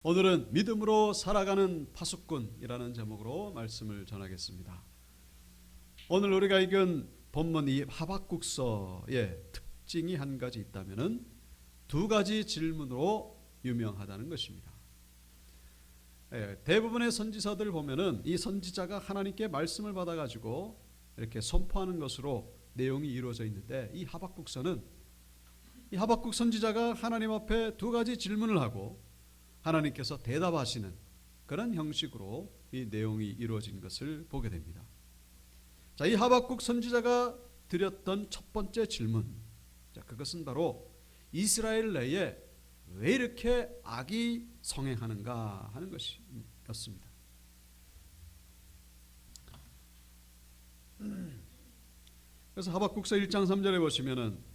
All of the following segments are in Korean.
오늘은 믿음으로 살아가는 파수꾼이라는 제목으로 말씀을 전하겠습니다. 오늘 우리가 읽은 본문 이 하박국서의 특징이 한 가지 있다면은 두 가지 질문으로 유명하다는 것입니다. 대부분의 선지서들 보면은 이 선지자가 하나님께 말씀을 받아가지고 이렇게 선포하는 것으로 내용이 이루어져 있는데, 이 하박국서는 이 하박국 선지자가 하나님 앞에 두 가지 질문을 하고 하나님께서 대답하시는 그런 형식으로 이 내용이 이루어진 것을 보게 됩니다. 자, 이 하박국 선지자가 드렸던 첫 번째 질문, 그것은 바로 이스라엘 내에 왜 이렇게 악이 성행하는가 하는 것이었습니다. 그래서 하박국서 1장 3절에 보시면은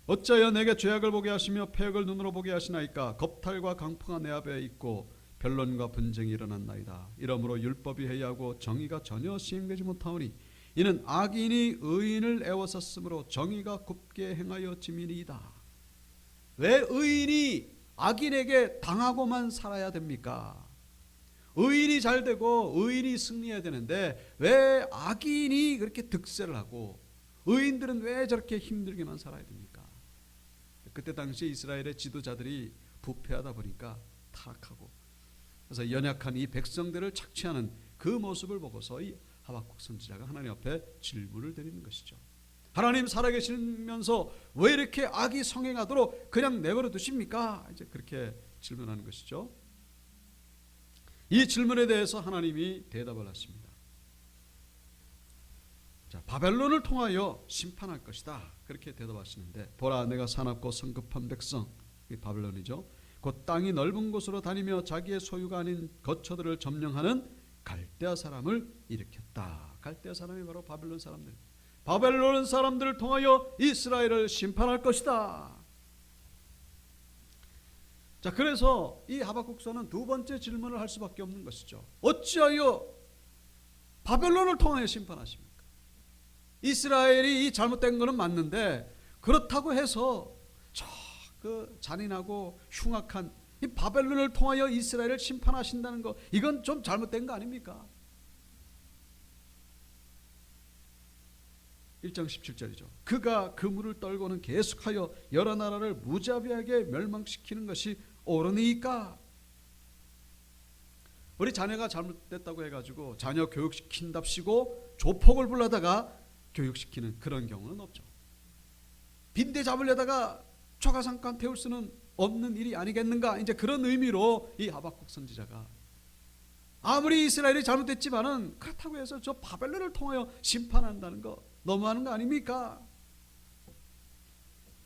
어찌하여 내게 죄악을 보게 하시며 패역을 눈으로 보게 하시나이까. 겁탈과 강포가 내 앞에 있고 변론과 분쟁이 일어났나이다. 이러므로 율법이 해이하고 정의가 전혀 시행되지 못하오니 이는 악인이 의인을 애워쌌으므로 정의가 굽게 행하여 짐이니이다. 왜 의인이 악인에게 당하고만 살아야 됩니까? 의인이 잘 되고 의인이 승리해야 되는데 왜 악인이 그렇게 득세를 하고 의인들은 왜 저렇게 힘들게만 살아야 됩니까? 그때 당시 이스라엘의 지도자들이 부패하다 보니까 타락하고, 그래서 연약한 이 백성들을 착취하는 그 모습을 보고서 이 하박국 선지자가 하나님 앞에 질문을 드리는 것이죠. 하나님 살아계시면서 왜 이렇게 악이 성행하도록 그냥 내버려 두십니까? 이제 그렇게 질문하는 것이죠. 이 질문에 대해서 하나님이 대답을 하십니다. 자, 바벨론을 통하여 심판할 것이다, 그렇게 대답하시는데, 보라 내가 사납고 성급한 백성, 이 바벨론이죠. 곧 땅이 넓은 곳으로 다니며 자기의 소유가 아닌 거처들을 점령하는 갈대아 사람을 일으켰다. 갈대아 사람이 바로 바벨론 사람들. 바벨론 사람들을 통하여 이스라엘을 심판할 것이다. 자, 그래서 이 하박국서는 두 번째 질문을 할 수밖에 없는 것이죠. 어찌하여 바벨론을 통하여 심판하십니까? 이스라엘이 이 잘못된 것은 맞는데 그렇다고 해서 그 잔인하고 흉악한 이 바벨론을 통하여 이스라엘을 심판하신다는 거, 이건 좀 잘못된 거 아닙니까? 1장 17절이죠. 그가 그물을 떨고는 계속하여 여러 나라를 무자비하게 멸망시키는 것이 옳으니까. 우리 자녀가 잘못됐다고 해가지고 자녀 교육시킨답시고 조폭을 불러다가 교육시키는 그런 경우는 없죠. 빈대 잡으려다가 초가삼간 태울 수는 없는 일이 아니겠는가, 이제 그런 의미로 이 하박국 선지자가 아무리 이스라엘이 잘못됐지만은 그렇다고 해서 저 바벨론을 통하여 심판한다는 거 너무하는 거 아닙니까?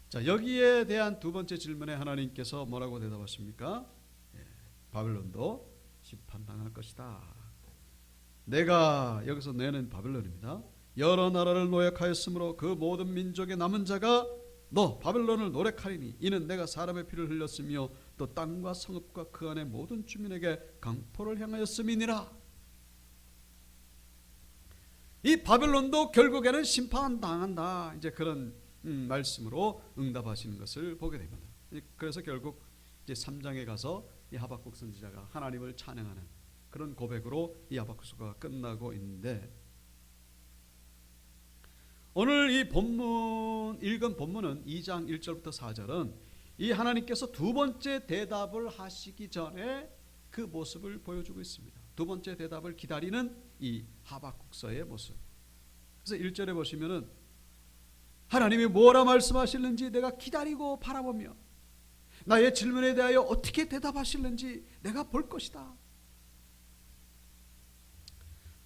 자, 여기에 대한 두 번째 질문에 하나님께서 뭐라고 대답하십니까? 바벨론도 심판당할 것이다. 내가, 여기서 내는 바벨론입니다. 여러 나라를 노획하였으므로 그 모든 민족의 남은 자가 너 바벨론을 노력하리니 이는 내가 사람의 피를 흘렸으며 또 땅과 성읍과 그 안의 모든 주민에게 강포를 향하였음이니라. 이 바벨론도 결국에는 심판당한다, 이제 그런 말씀으로 응답하시는 것을 보게 됩니다. 그래서 결국 이제 3장에 가서 이 하박국 선지자가 하나님을 찬양하는 그런 고백으로 이 하박국서가 끝나고 있는데, 오늘 이 읽은 본문은 2장 1절부터 4절은 이 하나님께서 두 번째 대답을 하시기 전에 그 모습을 보여주고 있습니다. 두 번째 대답을 기다리는 이 하박국서의 모습. 그래서 1절에 보시면은 하나님이 뭐라 말씀하실는지 내가 기다리고 바라보며 나의 질문에 대하여 어떻게 대답하실는지 내가 볼 것이다.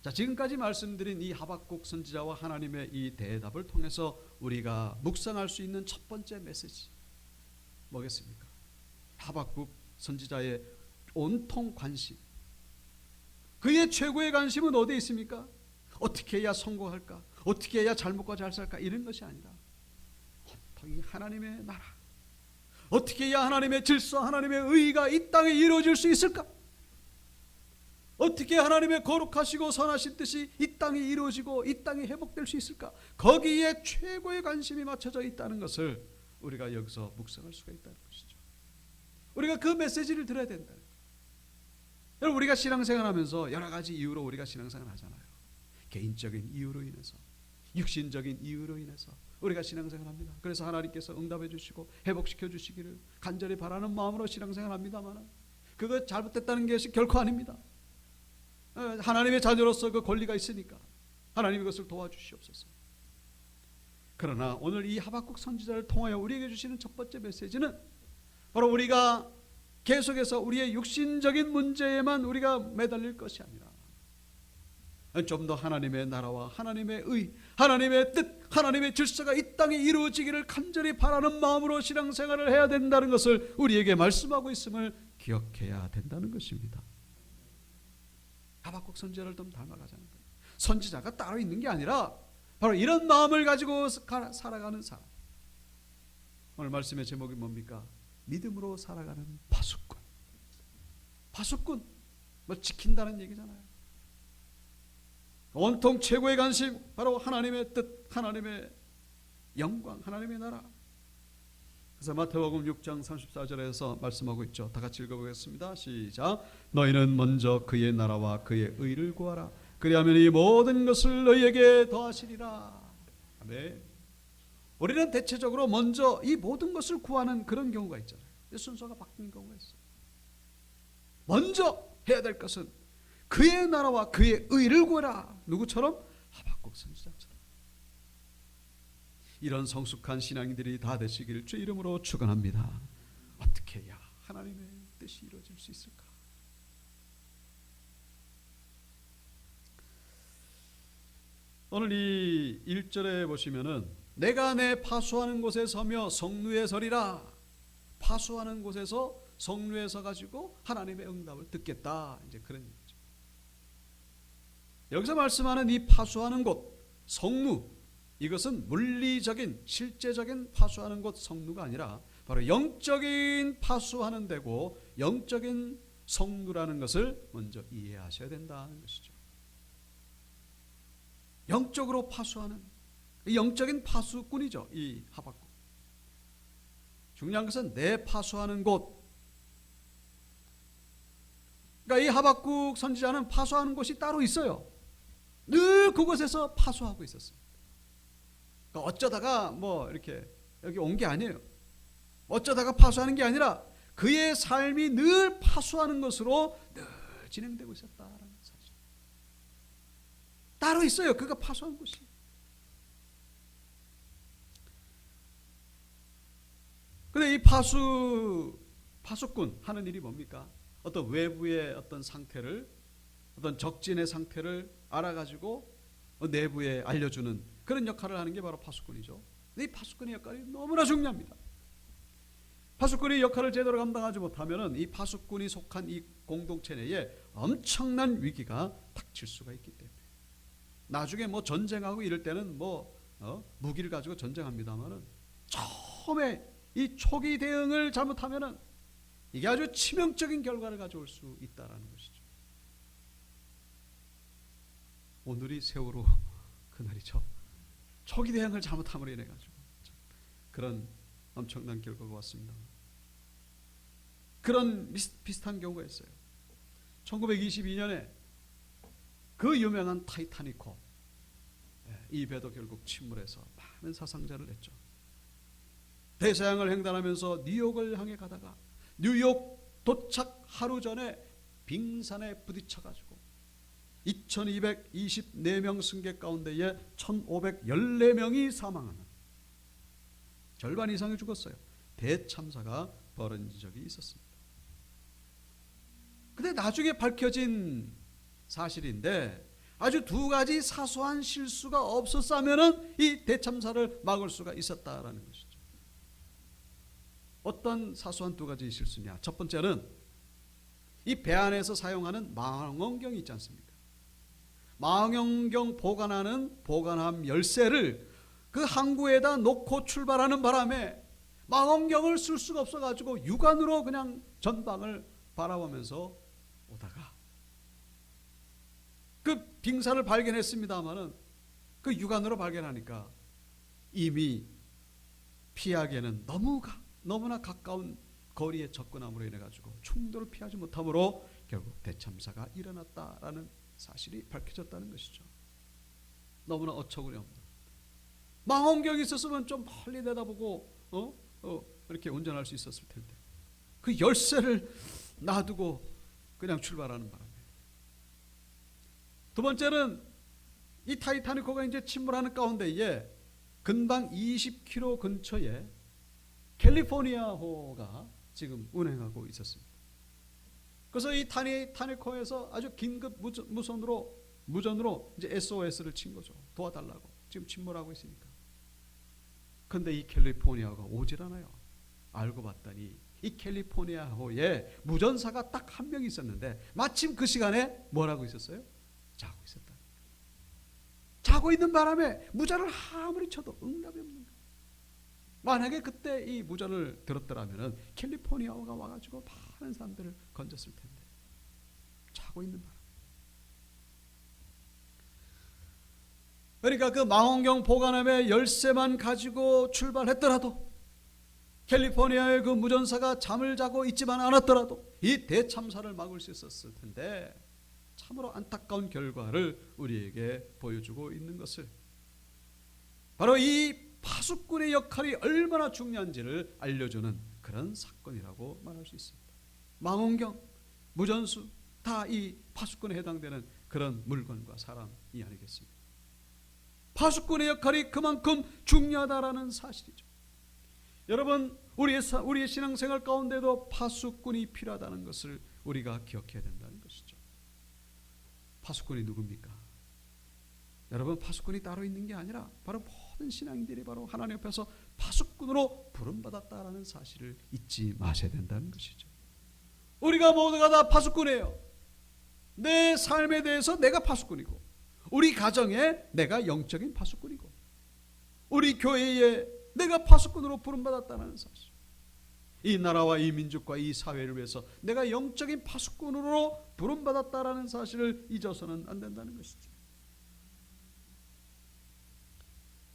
자, 지금까지 말씀드린 이 하박국 선지자와 하나님의 이 대답을 통해서 우리가 묵상할 수 있는 첫 번째 메시지 뭐겠습니까? 하박국 선지자의 온통 관심, 그의 최고의 관심은 어디에 있습니까? 어떻게 해야 성공할까? 어떻게 해야 잘 먹고 잘 살까? 이런 것이 아니라 온통이 하나님의 나라, 어떻게 해야 하나님의 질서, 하나님의 의가 이 땅에 이루어질 수 있을까? 어떻게 하나님의 거룩하시고 선하신 뜻이 이 땅에 이루어지고 이 땅이 회복될 수 있을까? 거기에 최고의 관심이 맞춰져 있다는 것을 우리가 여기서 묵상할 수가 있다는 것이죠. 우리가 그 메시지를 들어야 된다. 여러분, 우리가 신앙생활하면서 여러 가지 이유로 우리가 신앙생활 하잖아요. 개인적인 이유로 인해서, 육신적인 이유로 인해서 우리가 신앙생활합니다. 그래서 하나님께서 응답해 주시고 회복시켜 주시기를 간절히 바라는 마음으로 신앙생활합니다만, 그거 잘못됐다는 것이 결코 아닙니다. 하나님의 자녀로서 그 권리가 있으니까 하나님이 그것을 도와주시옵소서. 그러나 오늘 이 하박국 선지자를 통하여 우리에게 주시는 첫 번째 메시지는 바로 우리가 계속해서 우리의 육신적인 문제에만 우리가 매달릴 것이 아니라 좀 더 하나님의 나라와 하나님의 의, 하나님의 뜻, 하나님의 질서가 이 땅에 이루어지기를 간절히 바라는 마음으로 신앙생활을 해야 된다는 것을 우리에게 말씀하고 있음을 기억해야 된다는 것입니다. 하박국 선지자를 좀 닮아가자는 거예요. 선지자가 따로 있는 게 아니라 바로 이런 마음을 가지고 살아가는 사람. 오늘 말씀의 제목이 뭡니까? 믿음으로 살아가는 파수꾼. 파수꾼, 뭐 지킨다는 얘기잖아요. 온통 최고의 관심, 바로 하나님의 뜻, 하나님의 영광, 하나님의 나라. 그래서 마태복음 6장 34절에서 말씀하고 있죠. 다 같이 읽어보겠습니다. 시작. 너희는 먼저 그의 나라와 그의 의를 구하라. 그리하면 이 모든 것을 너희에게 더하시리라. 아멘. 우리는 대체적으로 먼저 이 모든 것을 구하는 그런 경우가 있잖아요. 순서가 바뀌는 경우가 있어요. 먼저 해야 될 것은 그의 나라와 그의 의를 구하라. 누구처럼? 하박국 선지자처럼. 이런 성숙한 신앙인들이 다 되시길 주 이름으로 축원합니다. 어떻게 해야 하나님의 뜻이 이루어질 수 있을까? 오늘 이 1절에 보시면은 내가 내 파수하는 곳에 서며 성루에 서리라. 파수하는 곳에서 성루에 서 가지고 하나님의 응답을 듣겠다. 이제 그런 얘기죠. 여기서 말씀하는 이 파수하는 곳, 성루, 이것은 물리적인 실제적인 파수하는 곳 성루가 아니라 바로 영적인 파수하는 데고, 영적인 성루라는 것을 먼저 이해하셔야 된다는 것이죠. 영적으로 파수하는 영적인 파수꾼이죠, 이 하박국. 중요한 것은 내 파수하는 곳. 그러니까 이 하박국 선지자는 파수하는 곳이 따로 있어요. 늘 그곳에서 파수하고 있었어요. 그러니까 어쩌다가 뭐 이렇게 여기 온 게 아니에요. 어쩌다가 파수하는 게 아니라 그의 삶이 늘 파수하는 것으로 늘 진행되고 있었다라는 사실. 따로 있어요. 그가 파수한 곳이. 근데 이 파수꾼 하는 일이 뭡니까? 어떤 외부의 어떤 상태를, 어떤 적진의 상태를 알아가지고 내부에 알려주는 그런 역할을 하는 게 바로 파수꾼이죠. 근데 이 파수꾼의 역할이 너무나 중요합니다. 파수꾼의 역할을 제대로 감당하지 못하면 이 파수꾼이 속한 이 공동체 내에 엄청난 위기가 닥칠 수가 있기 때문에, 나중에 뭐 전쟁하고 이럴 때는 무기를 가지고 전쟁합니다만은 처음에 이 초기 대응을 잘못하면은 이게 아주 치명적인 결과를 가져올 수 있다라는 것이죠. 오늘이 세월호 그날이죠. 초기 대응을 잘못함으로 인해 가지고 그런 엄청난 결과가 왔습니다. 그런 비슷한 경우가 있어요. 1922년에 그 유명한 타이타닉호, 이 배도 결국 침몰해서 많은 사상자를 냈죠. 대서양을 횡단하면서 뉴욕을 향해 가다가 뉴욕 도착 하루 전에 빙산에 부딪혀가지고 2224명 승객 가운데에 1514명이 사망하는, 절반 이상이 죽었어요. 대참사가 벌어진 적이 있었습니다. 근데 나중에 밝혀진 사실인데 아주 두 가지 사소한 실수가 없었다면은 이 대참사를 막을 수가 있었다라는 것이죠. 어떤 사소한 두 가지 실수냐? 첫 번째는 이 배 안에서 사용하는 망원경이 있지 않습니까? 망원경 보관함 열쇠를 그 항구에다 놓고 출발하는 바람에 망원경을 쓸 수가 없어가지고 육안으로 그냥 전방을 바라보면서 오다가 그 빙산을 발견했습니다마는 그 육안으로 발견하니까 이미 피하기에는 너무나 가까운 거리에 접근함으로 인해 가지고 충돌을 피하지 못함으로 결국 대참사가 일어났다라는 사실이 밝혀졌다는 것이죠. 너무나 어처구니 없는. 망원경이 있었으면 좀 멀리 내다보고 이렇게 운전할 수 있었을 텐데 그 열쇠를 놔두고 그냥 출발하는 바람에. 두 번째는 이 타이타닉호가 이제 침몰하는 가운데에 근방 20km 근처에 캘리포니아호가 지금 운행하고 있었습니다. 그래서 이 타이타닉호에서 아주 긴급 무전으로 이제 SOS를 친 거죠. 도와달라고. 지금 침몰하고 있으니까. 근데 이 캘리포니아호가 오질 않아요. 알고 봤더니 이 캘리포니아호에 무전사가 딱 한 명 있었는데 마침 그 시간에 뭐라고 있었어요? 자고 있었다. 자고 있는 바람에 무전을 아무리 쳐도 응답이 없는 거예요. 만약에 그때 이 무전을 들었더라면 캘리포니아호가 와가지고 많은 사람들을 건졌을 텐데 자고 있는 바람에. 그러니까 그 망원경 보관함의 열쇠만 가지고 출발했더라도 캘리포니아의 그 무전사가 잠을 자고 있지만 않았더라도 이 대참사를 막을 수 있었을 텐데 참으로 안타까운 결과를 우리에게 보여주고 있는 것을 바로 이 파수꾼의 역할이 얼마나 중요한지를 알려주는 그런 사건이라고 말할 수 있습니다. 망원경, 무전수 다 이 파수꾼에 해당되는 그런 물건과 사람이 아니겠습니까? 파수꾼의 역할이 그만큼 중요하다라는 사실이죠. 여러분, 우리의 신앙생활 가운데도 파수꾼이 필요하다는 것을 우리가 기억해야 된다는 것이죠. 파수꾼이 누굽니까? 여러분, 파수꾼이 따로 있는 게 아니라 바로 모든 신앙인들이 바로 하나님 앞에서 파수꾼으로 부름받았다라는 사실을 잊지 마셔야 된다는 것이죠. 우리가 모두가 다 파수꾼이에요. 내 삶에 대해서 내가 파수꾼이고, 우리 가정에 내가 영적인 파수꾼이고, 우리 교회에 내가 파수꾼으로 부름받았다는 사실. 이 나라와 이 민족과 이 사회를 위해서 내가 영적인 파수꾼으로 부름받았다라는 사실을 잊어서는 안 된다는 것이죠.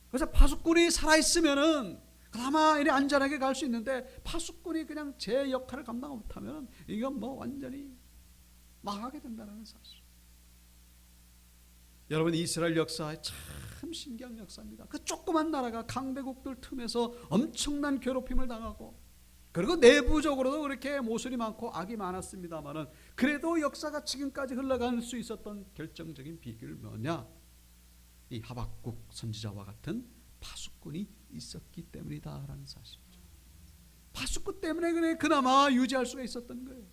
그래서 파수꾼이 살아있으면은 그나마 이렇게 안전하게 갈 수 있는데 파수꾼이 그냥 제 역할을 감당 못하면 이건 뭐 완전히 망하게 된다는 사실. 여러분, 이스라엘 역사 참 신기한 역사입니다. 그 조그만 나라가 강대국들 틈에서 엄청난 괴롭힘을 당하고, 그리고 내부적으로도 그렇게 모순이 많고 악이 많았습니다만은 그래도 역사가 지금까지 흘러갈 수 있었던 결정적인 비결은 뭐냐? 이 하박국 선지자와 같은 파수꾼이 있었기 때문이다라는 사실이죠. 파수꾼 때문에 그나마 유지할 수가 있었던 거예요.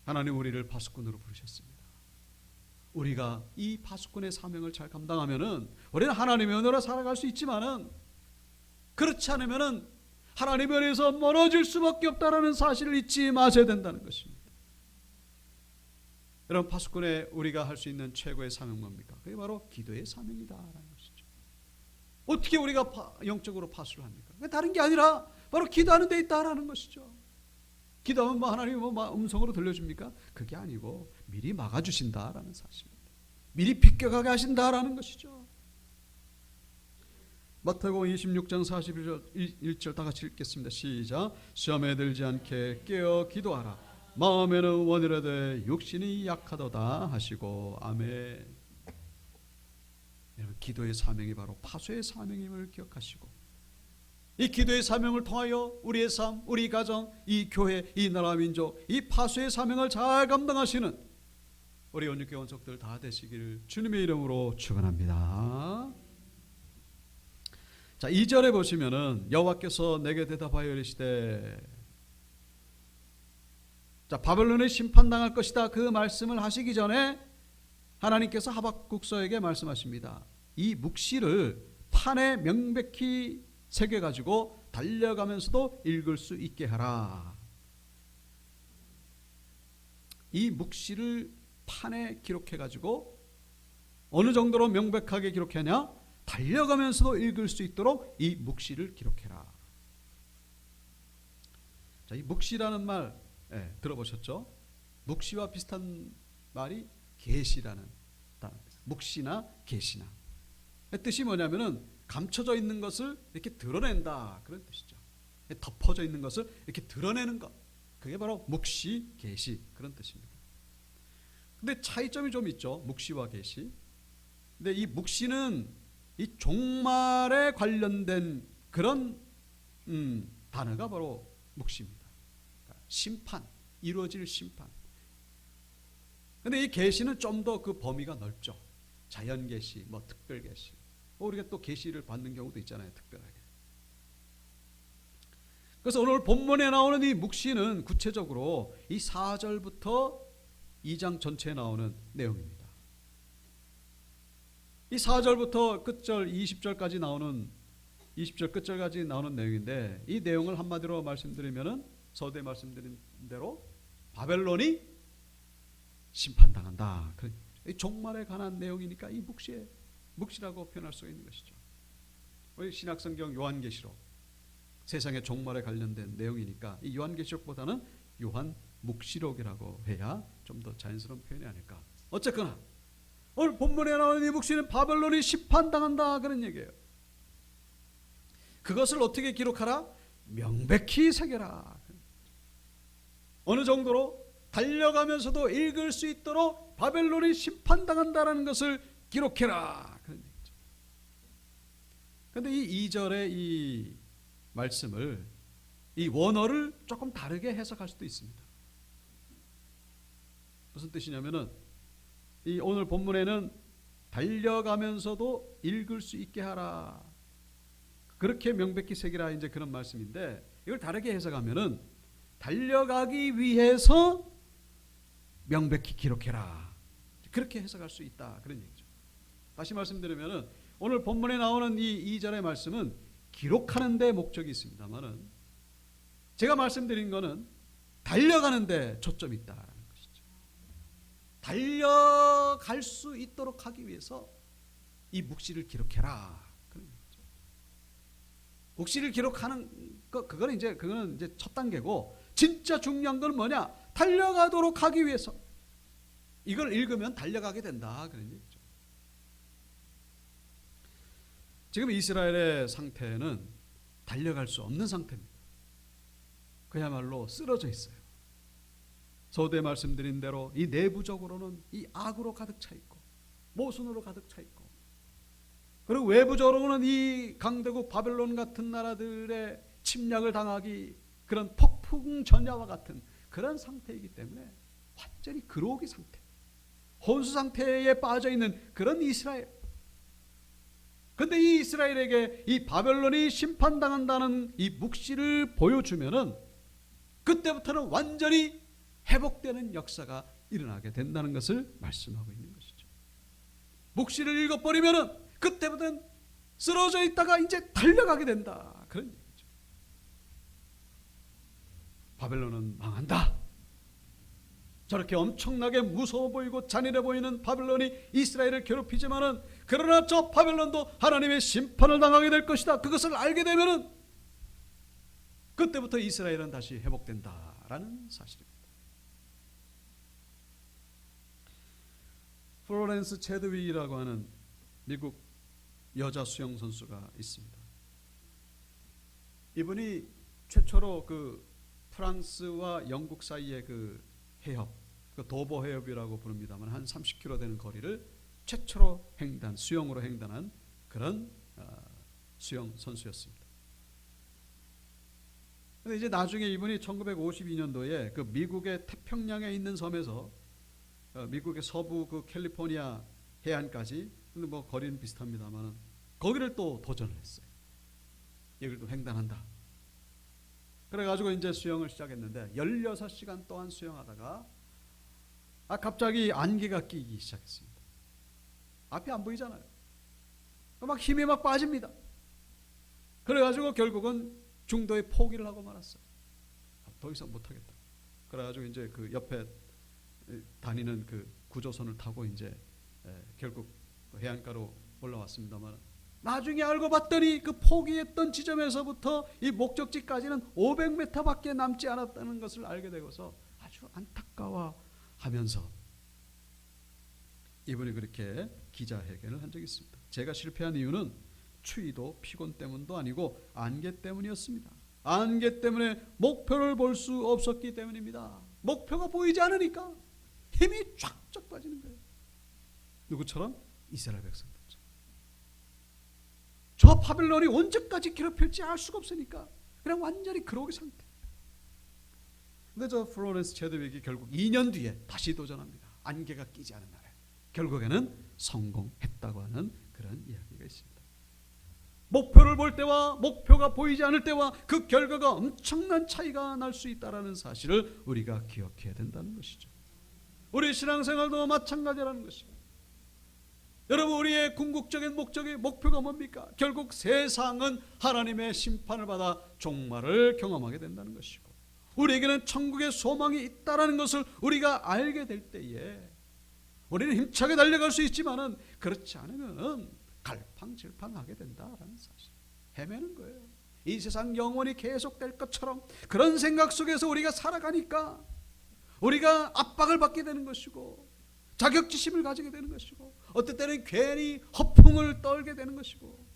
하나님 우리를 파수꾼으로 부르셨습니다. 우리가 이 파수꾼의 사명을 잘 감당하면은 우리는 하나님의 은혜로 살아갈 수 있지만은, 그렇지 않으면은 하나님의 은혜에서 멀어질 수밖에 없다라는 사실을 잊지 마셔야 된다는 것입니다. 여러분, 파수꾼에 우리가 할 수 있는 최고의 사명 뭡니까? 그게 바로 기도의 사명이다라는 것이죠. 어떻게 우리가 영적으로 파수를 합니까? 그게 다른 게 아니라 바로 기도하는 데 있다라는 것이죠. 기도하면 뭐 하나님이 뭐 음성으로 들려줍니까? 그게 아니고 미리 막아주신다라는 사실입니다. 미리 비껴가게 하신다라는 것이죠. 마태복음 26장 41절 다 같이 읽겠습니다. 시작. 시험에 들지 않게 깨어 기도하라. 마음에는 원이라되 육신이 약하도다 하시고. 아멘. 여러분, 기도의 사명이 바로 파수의 사명임을 기억하시고, 이 기도의 사명을 통하여 우리의 삶, 우리 가정, 이 교회, 이 나라 민족, 이 파수의 사명을 잘 감당하시는 우리 온유교회 원석들 다 되시기를 주님의 이름으로 축원합니다. 자, 2절에 보시면은 여호와께서 내게 대답하여 이르시되, 자, 바벨론에 심판당할 것이다 그 말씀을 하시기 전에 하나님께서 하박국서에게 말씀하십니다. 이 묵시를 판에 명백히 새겨가지고 달려가면서도 읽을 수 있게 하라. 이 묵시를 판에 기록해가지고 어느 정도로 명백하게 기록하냐? 달려가면서도 읽을 수 있도록 이 묵시를 기록해라. 자, 이 묵시라는 말 들어보셨죠? 묵시와 비슷한 말이 계시라는 단어입니다. 묵시나 계시나. 뜻이 뭐냐면은 감춰져 있는 것을 이렇게 드러낸다, 그런 뜻이죠. 덮어져 있는 것을 이렇게 드러내는 것. 그게 바로 묵시, 계시 그런 뜻입니다. 근데 차이점이 좀 있죠. 묵시와 계시. 근데 이 묵시는 이 종말에 관련된 그런 단어가 바로 묵시입니다. 그러니까 심판, 이루어질 심판. 근데 이 계시는 좀 더 그 범위가 넓죠. 자연 계시, 뭐 특별 계시. 우리가 또 계시를 받는 경우도 있잖아요. 특별하게. 그래서 오늘 본문에 나오는 이 묵시는 구체적으로 이 4절부터 2장 전체에 나오는 내용입니다. 이 4절부터 끝절 20절까지 나오는 20절 끝절까지 나오는 내용인데, 이 내용을 한마디로 말씀드리면은 서두에 말씀드린 대로 바벨론이 심판당한다. 이 종말에 관한 내용이니까 이 묵시라고 표현할 수가 있는 것이죠. 우리 신약성경 요한계시록, 세상의 종말에 관련된 내용이니까 이 요한계시록보다는 요한묵시록이라고 해야 좀 더 자연스러운 표현이 아닐까. 어쨌거나 오늘 본문에 나오는 이 묵시는 바벨론이 심판당한다 그런 얘기예요. 그것을 어떻게 기록하라? 명백히 새겨라. 어느 정도로? 달려가면서도 읽을 수 있도록 바벨론이 심판당한다라는 것을 기록해라 그런 얘기죠. 그런데 이 2절의 이 말씀을, 이 원어를 조금 다르게 해석할 수도 있습니다. 무슨 뜻이냐면은 이 오늘 본문에는 달려가면서도 읽을 수 있게 하라, 그렇게 명백히 새기라, 이제 그런 말씀인데, 이걸 다르게 해석하면은 달려가기 위해서 명백히 기록해라, 그렇게 해석할 수 있다 그런 얘기죠. 다시 말씀드리면은 오늘 본문에 나오는 이 2절의 말씀은 기록하는 데 목적이 있습니다만은, 제가 말씀드린 거는 달려가는 데 초점이 있다라는 것이죠. 달려갈 수 있도록 하기 위해서 이 묵시를 기록해라 그런 얘기죠. 묵시를 기록하는 거, 그거는 이제 첫 단계고, 진짜 중요한 건 뭐냐? 달려가도록 하기 위해서 이걸 읽으면 달려가게 된다 그런 얘기죠. 지금 이스라엘의 상태는 달려갈 수 없는 상태입니다. 그야말로 쓰러져 있어요. 서두에 말씀드린 대로 이 내부적으로는 이 악으로 가득 차 있고 모순으로 가득 차 있고, 그리고 외부적으로는 이 강대국 바벨론 같은 나라들의 침략을 당하기, 그런 폭풍전야와 같은 그런 상태이기 때문에 완전히 그로기 상태, 혼수 상태에 빠져있는 그런 이스라엘. 그런데 이 이스라엘에게 이 바벨론이 심판당한다는 이 묵시를 보여주면은 그때부터는 완전히 회복되는 역사가 일어나게 된다는 것을 말씀하고 있는 것이죠. 묵시를 읽어버리면은 그때부터는 쓰러져 있다가 이제 달려가게 된다 그런 얘기죠. 바벨론은 망한다. 저렇게 엄청나게 무서워 보이고 잔인해 보이는 바벨론이 이스라엘을 괴롭히지만은, 그러나 저 바벨론도 하나님의 심판을 당하게 될 것이다. 그것을 알게 되면은 그때부터 이스라엘은 다시 회복된다라는 사실입니다. 플로렌스 체드윅이라고 하는 미국 여자 수영 선수가 있습니다. 이분이 최초로 그 프랑스와 영국 사이의 그 해협, 그 도보 해협이라고 부릅니다만, 한 30km 되는 거리를 최초로 수영으로 횡단한 그런 수영 선수였습니다. 근데 이제 나중에 이분이 1952년도에 그 미국의 태평양에 있는 섬에서, 미국의 서부 그 캘리포니아 해안까지, 근데 뭐 거리는 비슷합니다만, 거기를 또 도전을 했어요. 여기를 또 횡단한다. 그래가지고 이제 수영을 시작했는데 16시간 동안 수영하다가 갑자기 안개가 끼기 시작했습니다. 앞이 안 보이잖아요. 막 힘이 막 빠집니다. 그래가지고 결국은 중도에 포기를 하고 말았어요. 더 이상 못하겠다. 그래가지고 이제 그 옆에 다니는 그 구조선을 타고 이제 결국 해안가로 올라왔습니다만, 나중에 알고 봤더니 그 포기했던 지점에서부터 이 목적지까지는 500m밖에 남지 않았다는 것을 알게 되고서 아주 안타까워하면서 이분이 그렇게 기자회견을 한 적이 있습니다. 제가 실패한 이유는 추위도 피곤 때문도 아니고 안개 때문이었습니다. 안개 때문에 목표를 볼 수 없었기 때문입니다. 목표가 보이지 않으니까 힘이 쫙쫙 빠지는 거예요. 누구처럼? 이스라엘 백성들처럼. 저 바벨론이 언제까지 괴롭힐지 알 수가 없으니까 그냥 완전히 그러기 상태. 근데 저 플로렌스 체드윅이 결국 2년 뒤에 다시 도전합니다. 안개가 끼지 않은 날에 결국에는 성공했다고 하는 그런 이야기가 있습니다. 목표를 볼 때와 목표가 보이지 않을 때와 그 결과가 엄청난 차이가 날 수 있다는 사실을 우리가 기억해야 된다는 것이죠. 우리 신앙생활도 마찬가지라는 것입니다. 여러분, 우리의 궁극적인 목표가 뭡니까? 결국 세상은 하나님의 심판을 받아 종말을 경험하게 된다는 것이고, 우리에게는 천국의 소망이 있다는 것을 우리가 알게 될 때에 우리는 힘차게 달려갈 수 있지만은 그렇지 않으면 갈팡질팡하게 된다라는 사실, 헤매는 거예요. 이 세상 영원히 계속될 것처럼 그런 생각 속에서 우리가 살아가니까 우리가 압박을 받게 되는 것이고, 자격지심을 가지게 되는 것이고, 어떨 때는 괜히 허풍을 떨게 되는 것이고,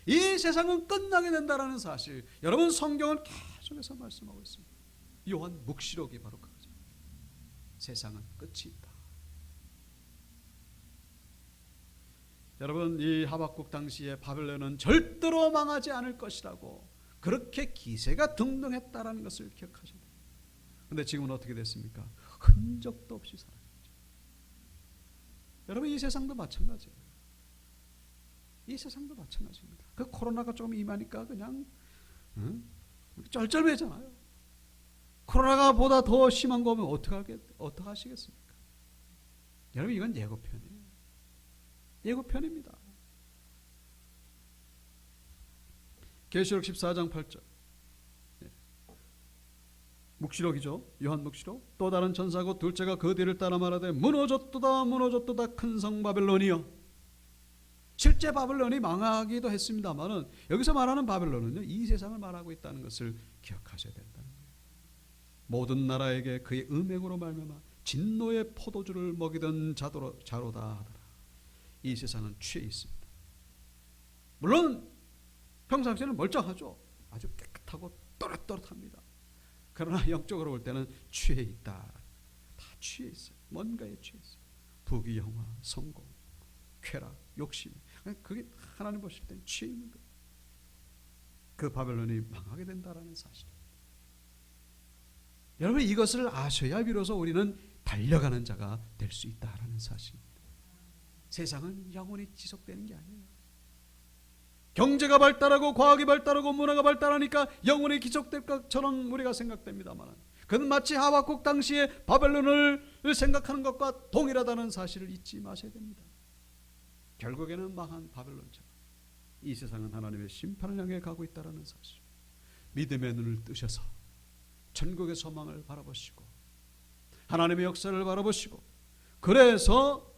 이 세상은 끝나게 된다라는 사실, 여러분 성경은 계속해서 말씀하고 있습니다. 요한 묵시록이 바로 그거죠. 세상은 끝이 있다. 여러분, 이 하박국 당시에 바벨론은 절대로 망하지 않을 것이라고 그렇게 기세가 등등했다라는 것을 기억하셔야 돼요. 그런데 지금은 어떻게 됐습니까? 흔적도 없이 사라졌죠. 여러분, 이 세상도 마찬가지예요. 이 세상도 마찬가지입니다. 그 코로나가 좀 임하니까 그냥 쩔쩔매잖아요. 코로나가 보다 더 심한 거면 어떡하시겠습니까? 여러분, 이건 예고편이에요. 예고편입니다. 계시록 14장 8절. 묵시록이죠. 요한 묵시록. 또 다른 천사고 둘째가 그 뒤를 따라 말하되 무너졌도다 무너졌도다 큰 성 바벨론이여. 실제 바벨론이 망하기도 했습니다만은 여기서 말하는 바벨론은요, 이 세상을 말하고 있다는 것을 기억하셔야 된다는 거예요. 모든 나라에게 그의 음행으로 말미암아 진노의 포도주를 먹이던 자로다 하더라. 이 세상은 취해 있습니다. 물론 평상시에는 멀쩡하죠. 아주 깨끗하고 또렷또렷합니다. 그러나 영적으로 볼 때는 취해 있다. 다 취해 있어요. 뭔가에 취해 있어요. 부귀영화, 성공, 쾌락, 욕심. 그게 하나님 보실 때는 취해 있는 거예요. 그 바벨론이 망하게 된다라는 사실입니다. 여러분, 이것을 아셔야 비로소 우리는 달려가는 자가 될 수 있다라는 사실입니다. 세상은 영원히 지속되는 게 아니에요. 경제가 발달하고 과학이 발달하고 문화가 발달하니까 영원히 지속될 것처럼 우리가 생각됩니다만, 그는 마치 하박국 당시에 바벨론을 생각하는 것과 동일하다는 사실을 잊지 마셔야 됩니다. 결국에는 망한 바벨론처럼 이 세상은 하나님의 심판을 향해 가고 있다는 사실, 믿음의 눈을 뜨셔서 천국의 소망을 바라보시고 하나님의 역사를 바라보시고, 그래서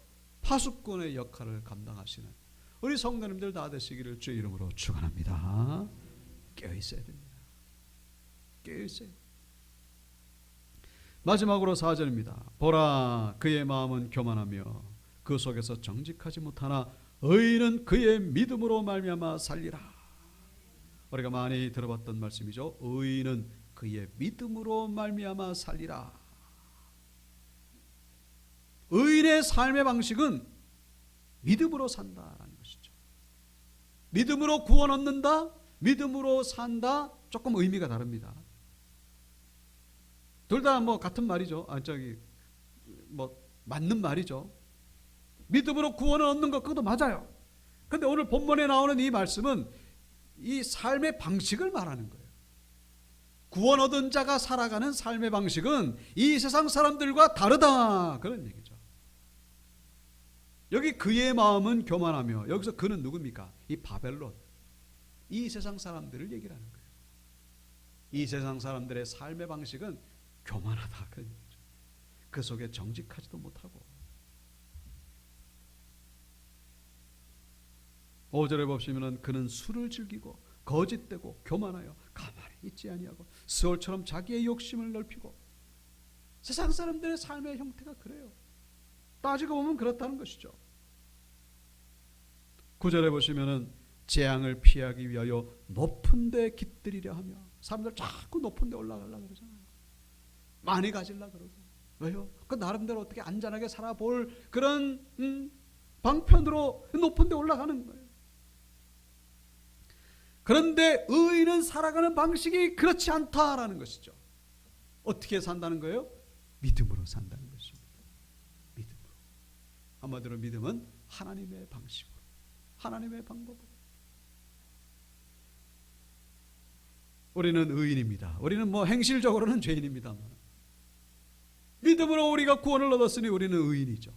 파수꾼의 역할을 감당하시는 우리 성도님들 다 되시기를 주의 이름으로 축원합니다. 깨어있어야 됩니다. 깨어있어야 됩니다. 마지막으로 4절입니다. 보라, 그의 마음은 교만하며 그 속에서 정직하지 못하나 의인은 그의 믿음으로 말미암아 살리라. 우리가 많이 들어봤던 말씀이죠. 의인은 그의 믿음으로 말미암아 살리라. 의인의 삶의 방식은 믿음으로 산다라는 것이죠. 믿음으로 구원 얻는다, 믿음으로 산다, 조금 의미가 다릅니다. 둘 다 뭐 같은 말이죠. 맞는 말이죠. 믿음으로 구원을 얻는 것, 그것도 맞아요. 그런데 오늘 본문에 나오는 이 말씀은 이 삶의 방식을 말하는 거예요. 구원 얻은 자가 살아가는 삶의 방식은 이 세상 사람들과 다르다, 그런 얘기죠. 여기 그의 마음은 교만하며, 여기서 그는 누굽니까? 이 바벨론, 이 세상 사람들을 얘기를 하는 거예요. 이 세상 사람들의 삶의 방식은 교만하다, 그런 얘기죠. 그 속에 정직하지도 못하고. 5절에 보시면 그는 술을 즐기고 거짓되고 교만하여 가만히 있지 아니하고 스올처럼 자기의 욕심을 넓히고. 세상 사람들의 삶의 형태가 그래요. 따지고 보면 그렇다는 것이죠. 9절에 보시면 재앙을 피하기 위하여 높은 데 깃들이려 하며. 사람들 자꾸 높은 데 올라가려고 그러잖아요. 많이 가지려고 그러고. 왜요? 그 나름대로 어떻게 안전하게 살아볼 그런 방편으로 높은 데 올라가는 거예요. 그런데 의인은 살아가는 방식이 그렇지 않다라는 것이죠. 어떻게 산다는 거예요? 믿음으로 산다는 것입니다. 믿음으로. 한마디로 믿음은 하나님의 방식으로, 하나님의 방법으로. 우리는 의인입니다. 우리는 뭐 행실적으로는 죄인입니다만 믿음으로 우리가 구원을 얻었으니 우리는 의인이죠.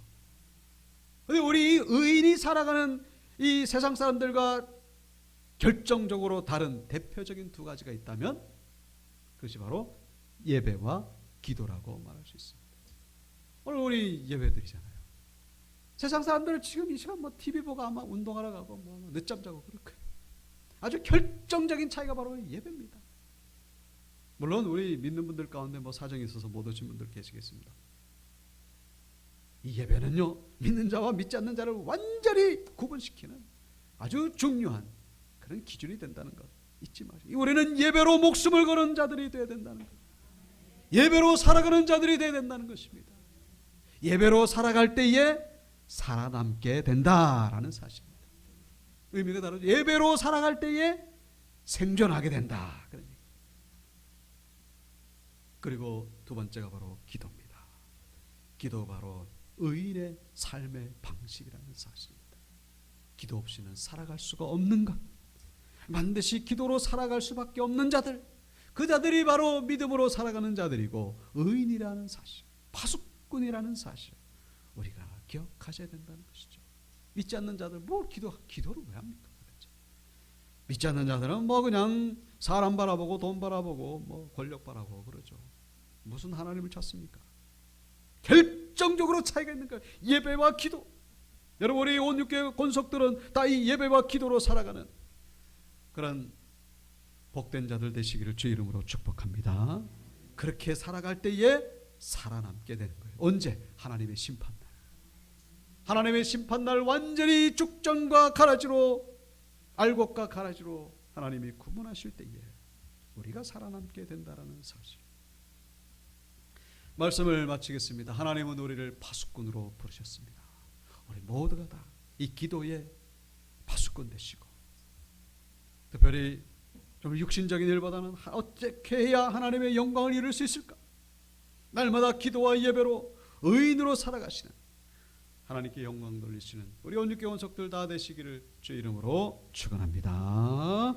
그런데 우리 의인이 살아가는 이 세상 사람들과 결정적으로 다른 대표적인 두 가지가 있다면 그것이 바로 예배와 기도라고 말할 수 있습니다. 오늘 우리 예배 드리잖아요. 세상 사람들은 지금 이 시간 뭐 TV 보고 아마 운동하러 가고 뭐 늦잠 자고 그럴 거예요. 아주 결정적인 차이가 바로 예배입니다. 물론 우리 믿는 분들 가운데 뭐 사정이 있어서 못 오신 분들 계시겠습니다. 이 예배는요, 믿는 자와 믿지 않는 자를 완전히 구분시키는 아주 중요한 그런 기준이 된다는 것 잊지 마시고, 우리는 예배로 목숨을 거는 자들이 되어야 된다는 것, 예배로 살아가는 자들이 되어야 된다는 것입니다. 예배로 살아갈 때에 살아남게 된다라는 사실입니다. 의미가 다르죠. 예배로 살아갈 때에 생존하게 된다. 그런 얘기. 그리고 두 번째가 바로 기도입니다. 기도 바로 의인의 삶의 방식이라는 사실입니다. 기도 없이는 살아갈 수가 없는 것, 반드시 기도로 살아갈 수밖에 없는 자들, 그 자들이 바로 믿음으로 살아가는 자들이고 의인이라는 사실, 파수꾼이라는 사실 우리가 기억하셔야 된다는 것이죠. 믿지 않는 자들 뭘 기도를 왜 합니까? 믿지 않는 자들은 뭐 그냥 사람 바라보고 돈 바라보고 뭐 권력 바라보고 그러죠. 무슨 하나님을 찾습니까? 결정적으로 차이가 있는 거예요. 예배와 기도. 여러분 우리 온육교회 권속들은 다 이 예배와 기도로 살아가는 그런 복된 자들 되시기를 주 이름으로 축복합니다. 그렇게 살아갈 때에 살아남게 되는 거예요. 언제? 하나님의 심판날. 하나님의 심판날 완전히 죽전과 가라지로, 알곡과 가라지로 하나님이 구분하실 때에 우리가 살아남게 된다는 사실. 말씀을 마치겠습니다. 하나님은 우리를 파수꾼으로 부르셨습니다. 우리 모두가 다 이 기도의 파수꾼 되시고, 특별히 좀 육신적인 일보다는 어떻게 해야 하나님의 영광을 이룰 수 있을까? 날마다 기도와 예배로 의인으로 살아가시는, 하나님께 영광 돌리시는 우리 온유교회 원석들 다 되시기를 주 이름으로 축원합니다.